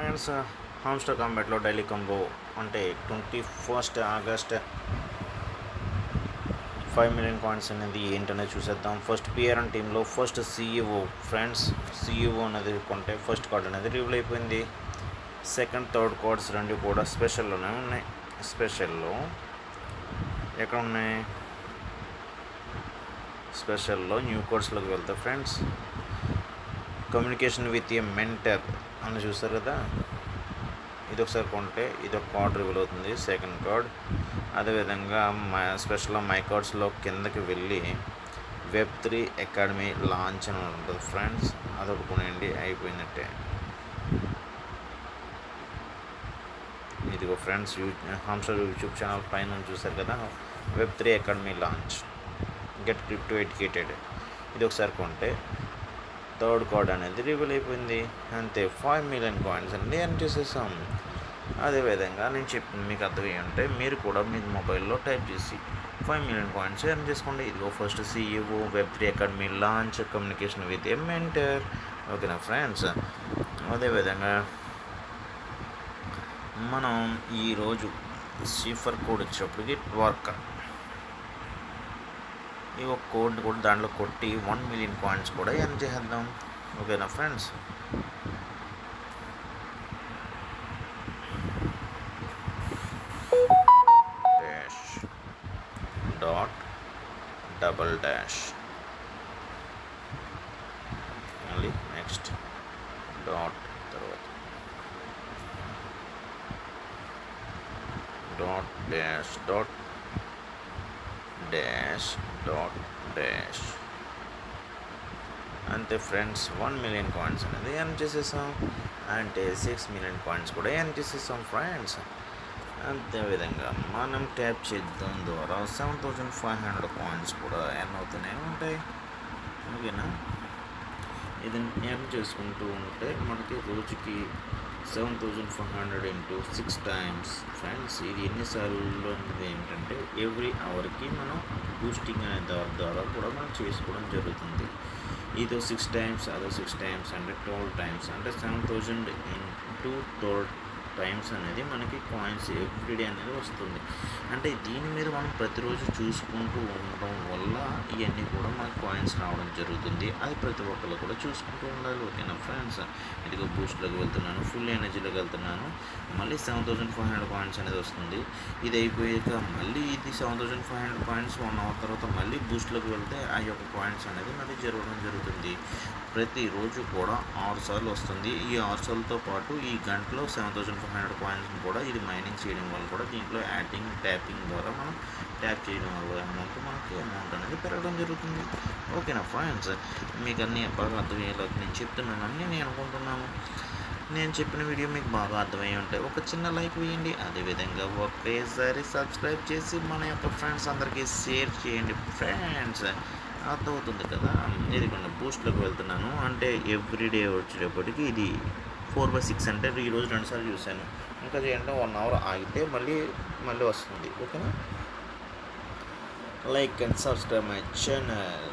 Friends, hamster కాంబాట్లో daily combo అంటే 21 August 5 million coins అనేది ఏంటనేది చూసేద్దాం. ఫస్ట్ పిఆర్ఎన్ టీంలో ఫస్ట్ సిఇఓ ఫ్రెండ్స్, సిఇఓ అనేది కొంటే ఫస్ట్ కార్డ్ అనేది రివీల్ అయిపోయింది. సెకండ్, థర్డ్ కార్డ్స్ రెండు కూడా స్పెషల్లోనే ఉన్నాయి. స్పెషల్లో ఎక్కడ ఉన్నాయి? స్పెషల్లో న్యూ కార్డ్స్లోకి వెళ్తాయి friends. Communication with a mentor అని చూస్తారు కదా, ఇది ఒకసారి కొంటే ఇది ఒక కార్డ్ రివీల్ అవుతుంది, సెకండ్ కార్డ్. అదేవిధంగా స్పెషల్గా మై కార్డ్స్లో కిందకి వెళ్ళి Web3 అకాడమీ లాంచ్ అని ఉంటుంది ఫ్రెండ్స్, అదొకటి కొనేయండి, అయిపోయినట్టే. ఇదిగో ఫ్రెండ్స్, హామ్స్టర్ యూట్యూబ్ ఛానల్ పైన చూసారు కదా, Web3 academy launch, get crypto educated, ఇది ఒకసారి కొంటే థర్డ్ కార్డ్ అనేది రివీల్ అయిపోయింది. అంతే, 5 మిలియన్ కాయిన్స్ అనేది ఎర్న్ చేసేసాం. అదేవిధంగా నేను చెప్పింది మీకు అర్థమయ్యి ఉంటే మీరు కూడా మీ మొబైల్లో టైప్ చేసి 5 మిలియన్ కాయిన్స్ ఎర్న్ చేసుకోండి. ఇదిగో first CEO, Web3 academy launch, communication with a mentor. ఓకేనా ఫ్రెండ్స్? అదేవిధంగా మనం ఈరోజు సిఫర్ కోడ్ వచ్చేటప్పటికి వర్క్, ఈ ఒక కోడ్ కూడా దాంట్లో కొట్టి 1 మిలియన్ కాయిన్స్ కూడా ఎర్న్ చేసేద్దాం. ఓకేనా friends? Dash dot double dash, మళ్ళీ నెక్స్ట్ డాట్, తర్వాత dot dash dot dash dot dash. అంతే ఫ్రెండ్స్, 1 మిలియన్ కాయిన్స్ అనేది ఎర్న్ చేసేసాం. అంటే 6 మిలియన్ కాయిన్స్ కూడా ఎర్న్ చేసేసాం ఫ్రెండ్స్. అంతేవిధంగా మనం ట్యాప్ చేయడం ద్వారా 7500 కాయిన్స్ కూడా ఎర్న్ అవుతూనే ఉంటాయి. ఓకేనా? ఇది ఎర్న్ చేసుకుంటూ ఉంటే మనకి రోజుకి 7500 ఇంటూ 6 టైమ్స్ ఫ్రెండ్స్. ఇది ఎన్నిసార్లు అనేది ఏంటంటే ఎవ్రీ అవర్కి మనం బూస్టింగ్ అనే ద్వారా కూడా మనం చేసుకోవడం జరుగుతుంది. ఇదో 6 టైమ్స్, అదో 6 టైమ్స్, అంటే 12 టైమ్స్, అంటే 7000 ఇంటూ 12 టైమ్స్ అనేది మనకి కాయిన్స్ ఎవ్రీడే అనేది వస్తుంది. అంటే దీని మీద మనం ప్రతిరోజు చూసుకుంటూ ఉండడం వల్ల ఇవన్నీ కూడా మనకు కాయిన్స్ రావడం జరుగుతుంది. అది ప్రతి ఒక్కరు కూడా చూసుకుంటూ ఉండాలి. ఓకేనా ఫ్రెండ్స్? ఇదిగో బూస్ట్లోకి వెళ్తున్నాను, ఫుల్ ఎనర్జీలోకి వెళ్తున్నాను, మళ్ళీ 7500 కాయిన్స్ అనేది వస్తుంది. ఇది అయిపోయాక మళ్ళీ ఇది 7500 కాయిన్స్ 1 అవర్ తర్వాత మళ్ళీ బూస్ట్లోకి వెళ్తే ఆ యొక్క కాయిన్స్ అనేది మళ్ళీ జరగడం జరుగుతుంది. ప్రతిరోజు కూడా 6 సార్లు వస్తుంది. ఈ 6 సార్లతో పాటు ఈ గంటలో 7500 కాయిన్స్ కూడా ఇది మైనింగ్ చేయడం వల్ల కూడా దీంట్లో యాడింగ్, ట్యాపింగ్ ద్వారా మనం ట్యాప్ చేయడం వల్ల మనకి అమౌంట్ అనేది పెరగడం జరుగుతుంది. ఓకేనా ఫ్రెండ్స్? మీకు అన్నీ బాగా అర్థమయ్యేలాగా నేను చెప్తున్నానని నేను అనుకుంటున్నాను. నేను చెప్పిన వీడియో మీకు బాగా అర్థమయ్యి ఉంటే ఒక చిన్న లైక్ వేయండి. అదేవిధంగా ఒకేసారి సబ్స్క్రైబ్ చేసి మన యొక్క ఫ్రెండ్స్ అందరికీ షేర్ చేయండి ఫ్రెండ్స్. అర్థమవుతుంది కదా? ఇది కొన్ని బూస్ట్లోకి వెళ్తున్నాను, అంటే ఎవ్రీడే వచ్చేటప్పటికి ఇది 4/6, అంటే ఈరోజు 2 సార్లు చూశాను. ఇంకా చేయంటే 1 అవర్ ఆగితే మళ్ళీ వస్తుంది. ఓకేనా? Like and subscribe my channel.